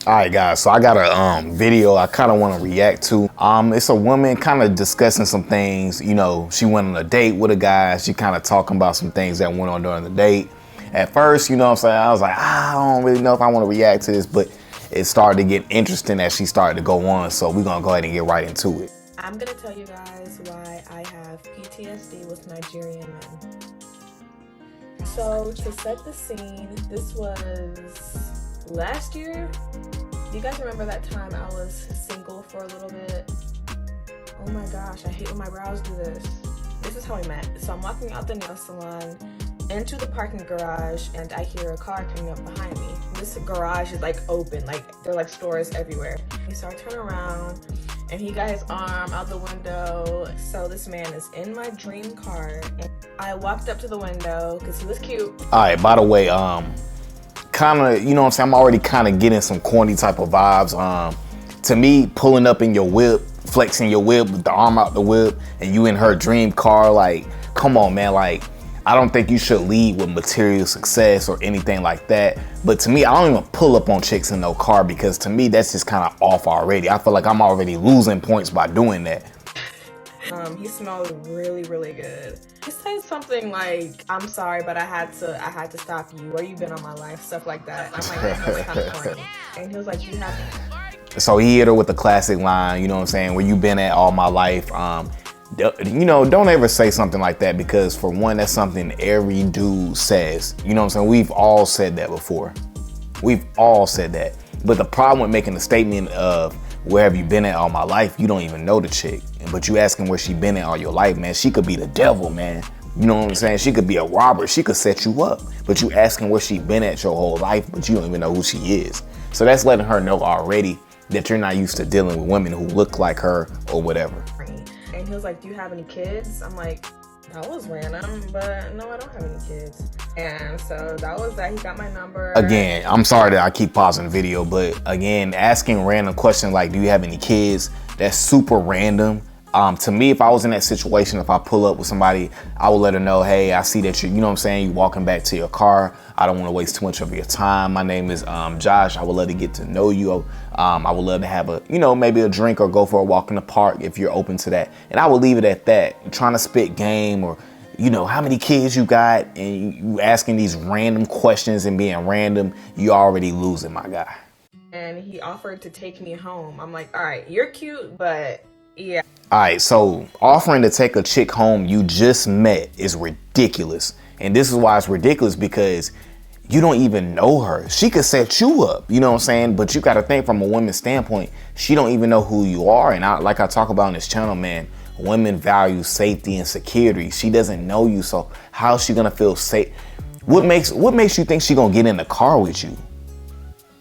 All right, guys, so I got a video I kind of want to react to. It's a woman kind of discussing some things. You know, she went on a date with a guy. She kind of talking about some things that went on during the date. At first, you know what I'm saying, I was like, I don't really know if I want to react to this, but it started to get interesting as she started to go on. So we're going to go ahead and get right into it. I'm going to tell you guys why I have PTSD with Nigerian men. So to set the scene, this was last year. Do you guys remember that time I was single for a little bit? Oh my gosh, I hate when my brows do this. This is how we met. So I'm walking out the nail salon into the parking garage and I hear a car coming up behind me. This garage is like open, like there are like stores everywhere. So I turn around and he got his arm out the window. So this man is in my dream car. And I walked up to the window because he was cute. All right, by the way, kind of, you know what I'm saying, I'm already kind of getting some corny type of vibes. To me, pulling up in your whip, flexing your whip with the arm out the whip, and you in her dream car, like, come on, man, like, I don't think you should lead with material success or anything like that. But to me, I don't even pull up on chicks in no car because to me, that's just kind of off already. I feel like I'm already losing points by doing that. He smelled really, really good. He said something like, "I'm sorry, but I had to stop you. Where you been all my life?" Stuff like that. I'm like, that's kind of corny. And he was like, "You haven't." So he hit her with the classic line, you know what I'm saying? Where you been at all my life? You know, don't ever say something like that because for one, that's something every dude says. You know what I'm saying? We've all said that before. We've all said that. But the problem with making a statement of where have you been at all my life, you don't even know the chick. But you asking where she been at all your life, man, she could be the devil, man. You know what I'm saying? She could be a robber. She could set you up. But you asking where she been at your whole life, but you don't even know who she is. So that's letting her know already that you're not used to dealing with women who look like her or whatever. And he was like, "Do you have any kids?" I'm like, that was random, but no, I don't have any kids. And so that was that. He got my number. Again, I'm sorry that I keep pausing the video, but again, asking random questions like, do you have any kids? That's super random. To me, if I was in that situation, if I pull up with somebody, I would let her know, hey, I see that you know what I'm saying, you walking back to your car. I don't want to waste too much of your time. My name is Josh. I would love to get to know you. I would love to have a, you know, maybe a drink or go for a walk in the park if you're open to that. And I would leave it at that. Trying to spit game or, you know, how many kids you got and you asking these random questions and being random, you already losing, my guy. And he offered to take me home. I'm like, all right, you're cute, but yeah. All right, so offering to take a chick home you just met is ridiculous. And this is why it's ridiculous because you don't even know her. She could set you up, you know what I'm saying? But you got to think from a woman's standpoint, she don't even know who you are. And like I talk about on this channel, man, women value safety and security. She doesn't know you, so how's she gonna feel safe? What makes you think she gonna get in the car with you?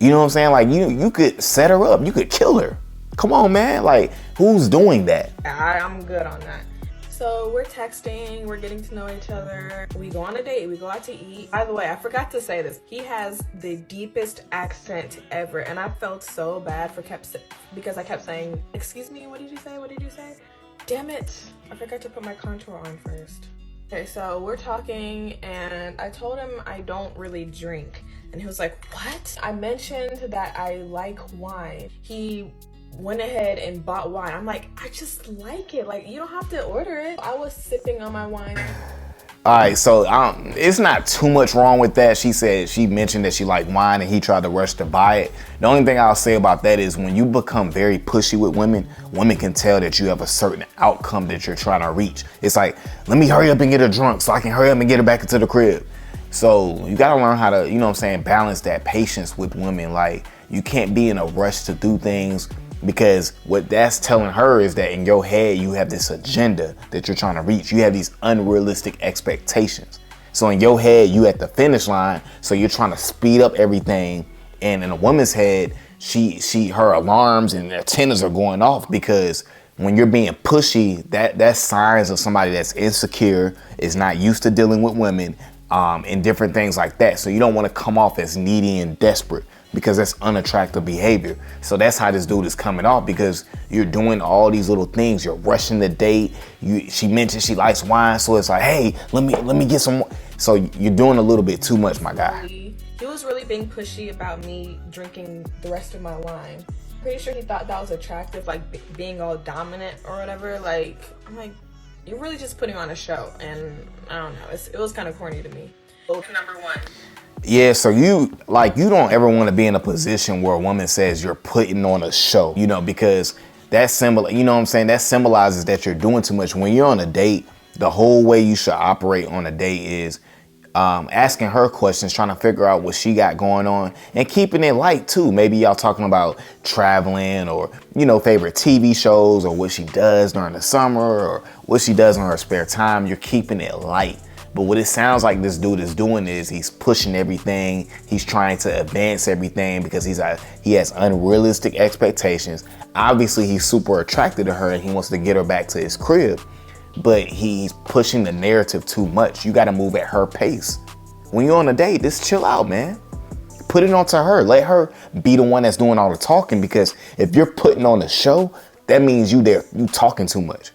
You know what I'm saying? Like you could set her up, you could kill her. Come on, man. Like, who's doing that? I'm good on that. So we're texting, we're getting to know each other. We go on a date, we go out to eat. By the way, I forgot to say this. He has the deepest accent ever. And I felt so bad because I kept saying, excuse me, what did you say? What did you say? Damn it. I forgot to put my contour on first. Okay, so we're talking and I told him I don't really drink. And he was like, what? I mentioned that I like wine. He went ahead and bought wine. I'm like, I just like it. Like, you don't have to order it. I was sipping on my wine. All right, so it's not too much wrong with that. She mentioned that she liked wine and he tried to rush to buy it. The only thing I'll say about that is when you become very pushy with women, women can tell that you have a certain outcome that you're trying to reach. It's like, let me hurry up and get her drunk so I can hurry up and get her back into the crib. So you gotta learn how to, you know what I'm saying, balance that patience with women. Like, you can't be in a rush to do things. Because what that's telling her is that in your head, you have this agenda that you're trying to reach. You have these unrealistic expectations. So in your head, you at the finish line. So you're trying to speed up everything. And in a woman's head, her alarms and antennas are going off because when you're being pushy, that's signs of somebody that's insecure, is not used to dealing with women, and different things like that. So you don't want to come off as needy and desperate, because that's unattractive behavior. So that's how this dude is coming off, because you're doing all these little things. You're rushing the date. She mentioned she likes wine, so it's like, hey, let me get some. So you're doing a little bit too much, my guy. He He was really being pushy about me drinking the rest of my wine. Pretty sure he thought that was attractive, like being all dominant or whatever. Like, I'm like, you're really just putting on a show, and I don't know, it was kind of corny to me. Number one. Yeah, so you don't ever want to be in a position where a woman says you're putting on a show, because that that symbolizes that you're doing too much. When you're on a date, the whole way you should operate on a date is asking her questions, trying to figure out what she got going on, and keeping it light too. Maybe y'all talking about traveling or, favorite TV shows, or what she does during the summer, or what she does in her spare time. You're keeping it light. But what it sounds like this dude is doing is he's pushing everything. He's trying to advance everything because he has unrealistic expectations. Obviously, he's super attracted to her and he wants to get her back to his crib. But he's pushing the narrative too much. You got to move at her pace. When you're on a date, just chill out, man. Put it onto her. Let her be the one that's doing all the talking, because if you're putting on a show, that means you talking too much.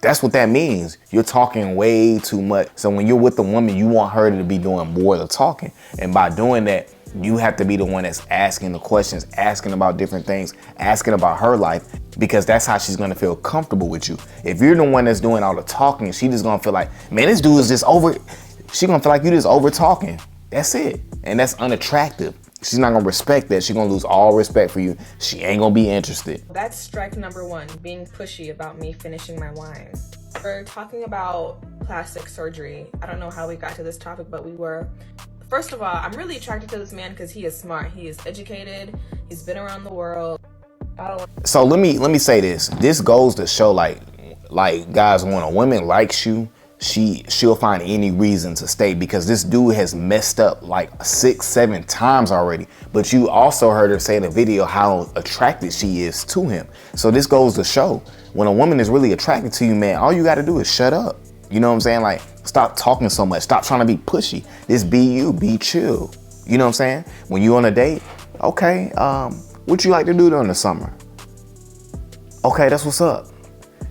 That's what that means. You're talking way too much. So when you're with a woman, you want her to be doing more of the talking. And by doing that, you have to be the one that's asking the questions, asking about different things, asking about her life, because that's how she's gonna feel comfortable with you. If you're the one that's doing all the talking, she just gonna feel like, man, this dude is just over. She gonna feel like you just over talking. That's it. And that's unattractive. She's not gonna respect that. She's gonna lose all respect for you. She ain't gonna be interested. That's strike number one, being pushy about me finishing my wine. We're talking about plastic surgery. I don't know how we got to this topic, but we were. First of all, I'm really attracted to this man because he is smart. He is educated. He's been around the world. So let me say this. This goes to show, like guys, when a woman likes you, she'll find any reason to stay, because this dude has messed up like 6-7 times already. But you also heard her say in the video how attracted she is to him. So this goes to show, when a woman is really attracted to you, man, all you got to do is shut up. You know what I'm saying? Like, stop talking so much. Stop trying to be pushy. Just be you. Be chill. You know what I'm saying? When you on a date, okay, what you like to do during the summer? Okay, that's what's up.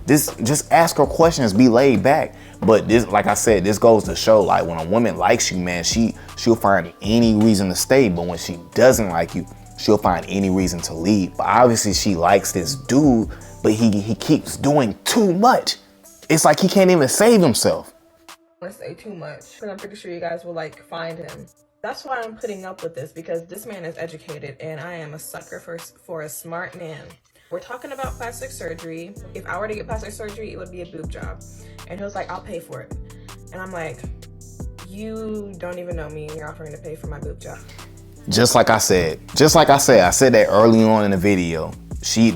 Just ask her questions. Be laid back. But this, like I said, this goes to show, like, when a woman likes you, man, she'll find any reason to stay. But when she doesn't like you, she'll find any reason to leave. But obviously she likes this dude, but he keeps doing too much. It's like he can't even save himself. I want to say too much, because I'm pretty sure you guys will find him. That's why I'm putting up with this, because this man is educated and I am a sucker for a smart man. We're talking about plastic surgery. If I were to get plastic surgery, it would be a boob job. And he was like, I'll pay for it. And I'm like, you don't even know me and you're offering to pay for my boob job. Just like I said, I said that early on in the video.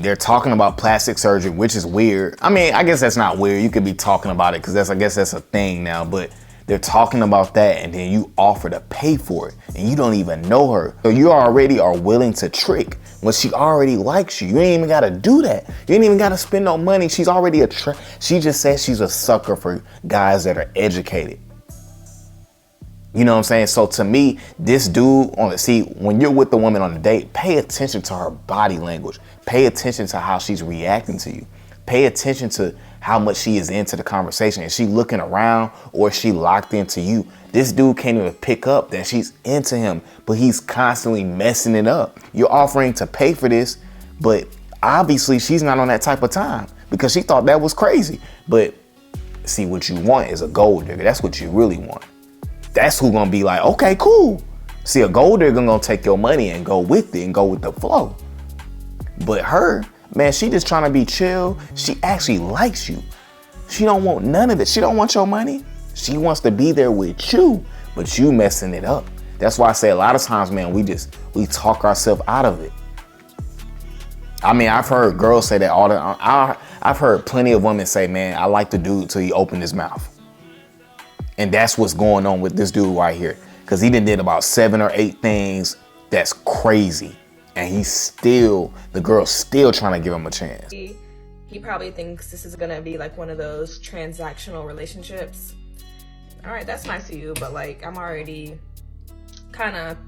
They're talking about plastic surgery, which is weird. I mean, I guess that's not weird. You could be talking about it because I guess that's a thing now, but they're talking about that and then you offer to pay for it and you don't even know her. So you already are willing to trick when she already likes you. You ain't even got to do that. You ain't even got to spend no money. She's already she just says she's a sucker for guys that are educated. You know what I'm saying? So to me, this dude when you're with the woman on a date, pay attention to her body language. Pay attention to how she's reacting to you. Pay attention to how much she is into the conversation. Is she looking around or is she locked into you? This dude can't even pick up that she's into him, but he's constantly messing it up. You're offering to pay for this, but obviously she's not on that type of time because she thought that was crazy. But see, what you want is a gold digger. That's what you really want. That's who gonna be like, okay, cool. See, a gold digger gonna take your money and go with it and go with the flow. But her, man, she just trying to be chill. She actually likes you. She don't want none of it. She don't want your money. She wants to be there with you, but you messing it up. That's why I say a lot of times, man, we talk ourselves out of it. I mean, I've heard girls say that all the time. I've heard plenty of women say, man, I like the dude till he opened his mouth. And that's what's going on with this dude right here. Because he did about 7 or 8 things that's crazy. And the girl's still trying to give him a chance. He probably thinks this is going to be like one of those transactional relationships. All right, that's nice of you, but like, I'm already kind of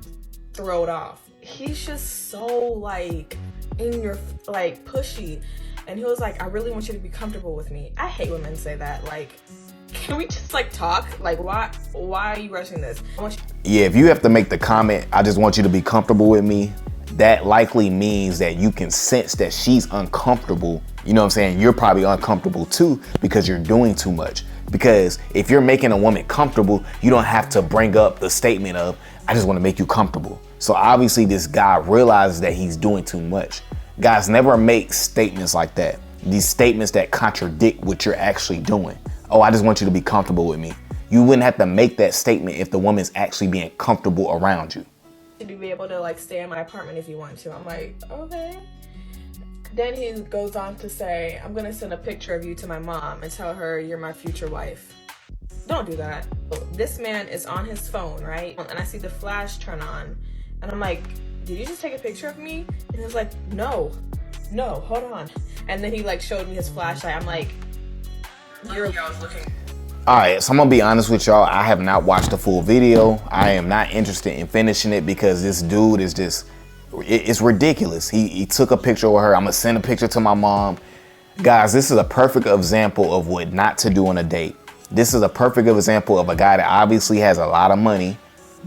thrown off. He's just so like in your, like pushy. And he was like, I really want you to be comfortable with me. I hate women say that. Like, can we just like talk? Like, why are you rushing this? Yeah, if you have to make the comment, I just want you to be comfortable with me, that likely means that you can sense that she's uncomfortable. You know what I'm saying? You're probably uncomfortable too because you're doing too much. Because if you're making a woman comfortable, you don't have to bring up the statement of, I just want to make you comfortable. So obviously this guy realizes that he's doing too much. Guys, never make statements like that. These statements that contradict what you're actually doing. Oh, I just want you to be comfortable with me. You wouldn't have to make that statement if the woman's actually being comfortable around you. To be able to like stay in my apartment if you want to. I'm like, okay. Then he goes on to say, I'm gonna send a picture of you to my mom and tell her you're my future wife. Don't do that. This man is on his phone, right? And I see the flash turn on and I'm like, did you just take a picture of me? And he was like, no, hold on. And then he like showed me his flashlight. I'm like, I was looking. All right, so I'm gonna be honest with y'all. I have not watched the full video. I am not interested in finishing it because this dude is just, it's ridiculous. He took a picture with her. I'm gonna send a picture to my mom. Guys, this is a perfect example of what not to do on a date. This is a perfect example of a guy that obviously has a lot of money,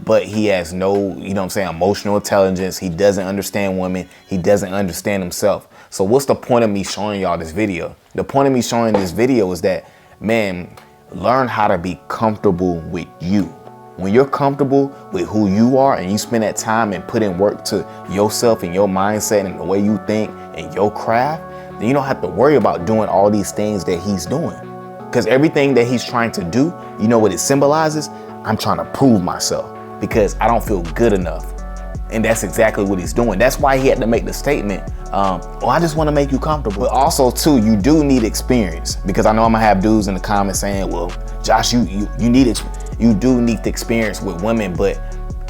but he has no, you know what I'm saying, emotional intelligence. He doesn't understand women. He doesn't understand himself. So what's the point of me showing y'all this video? The point of me showing this video is that, man, learn how to be comfortable with you. When you're comfortable with who you are and you spend that time and put in work to yourself and your mindset and the way you think and your craft, then you don't have to worry about doing all these things that he's doing. Because everything that he's trying to do, you know what it symbolizes? I'm trying to prove myself because I don't feel good enough. And that's exactly what he's doing. That's why he had to make the statement, oh, I just want to make you comfortable. But also too, you do need experience, because I know I'm gonna have dudes in the comments saying, well, Josh, you do need the experience with women. But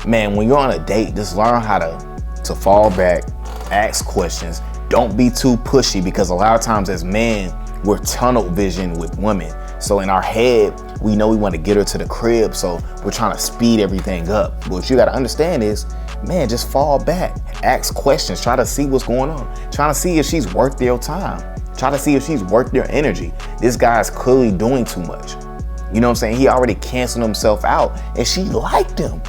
man, when you're on a date, just learn how to fall back, ask questions. Don't be too pushy, because a lot of times as men, we're tunnel vision with women. So in our head, we know we want to get her to the crib, so we're trying to speed everything up. But what you got to understand is, man, just fall back, ask questions, try to see what's going on, trying to see if she's worth your time, try to see if she's worth your energy. This guy's clearly doing too much. You know what I'm saying? He already canceled himself out and she liked him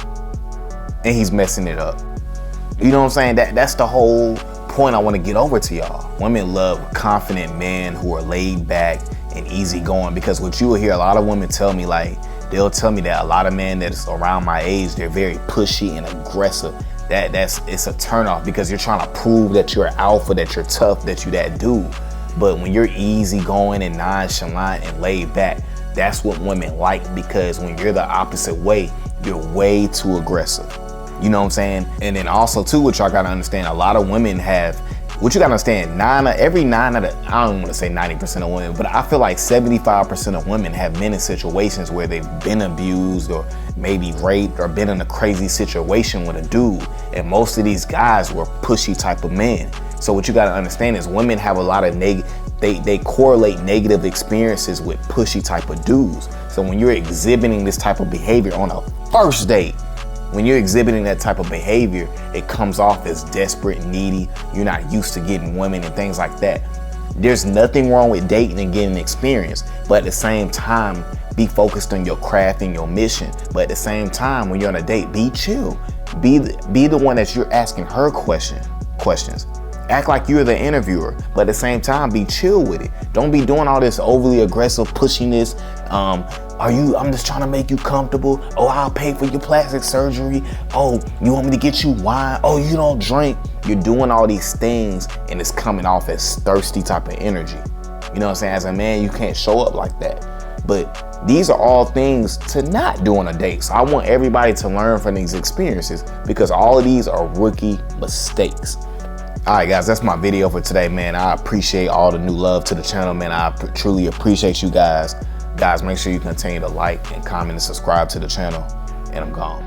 and he's messing it up. You know what I'm saying? That's the whole point I want to get over to y'all. Women love confident men who are laid back and easygoing, because what you will hear a lot of women tell me, like, they'll tell me that a lot of men that's around my age, they're very pushy and aggressive. It's a turnoff, because you're trying to prove that you're alpha, that you're tough, that you that dude. But when you're easygoing and nonchalant and laid back, that's what women like, because when you're the opposite way, you're way too aggressive. You know what I'm saying? And then also too, what y'all gotta understand, a lot of women have, what you gotta understand, every 9 out of, I don't want to say 90% of women, but I feel like 75% of women have been in situations where they've been abused or maybe raped or been in a crazy situation with a dude. And most of these guys were pushy type of men. So what you gotta understand is women have a lot of they correlate negative experiences with pushy type of dudes. So when you're exhibiting this type of behavior on a first date, when you're exhibiting that type of behavior, it comes off as desperate, needy. You're not used to getting women and things like that. There's nothing wrong with dating and getting experience, but at the same time, be focused on your craft and your mission. But at the same time, when you're on a date, be chill. Be the one that you're asking her questions. Act like you're the interviewer, but at the same time, be chill with it. Don't be doing all this overly aggressive pushiness. I'm just trying to make you comfortable. Oh, I'll pay for your plastic surgery. Oh, you want me to get you wine? Oh, you don't drink. You're doing all these things and it's coming off as thirsty type of energy. You know what I'm saying? As a man, you can't show up like that. But these are all things to not do on a date. So I want everybody to learn from these experiences, because all of these are rookie mistakes. All right, guys, that's my video for today, man. I appreciate all the new love to the channel, man. I truly appreciate you guys. Guys, make sure you continue to like and comment and subscribe to the channel, and I'm gone.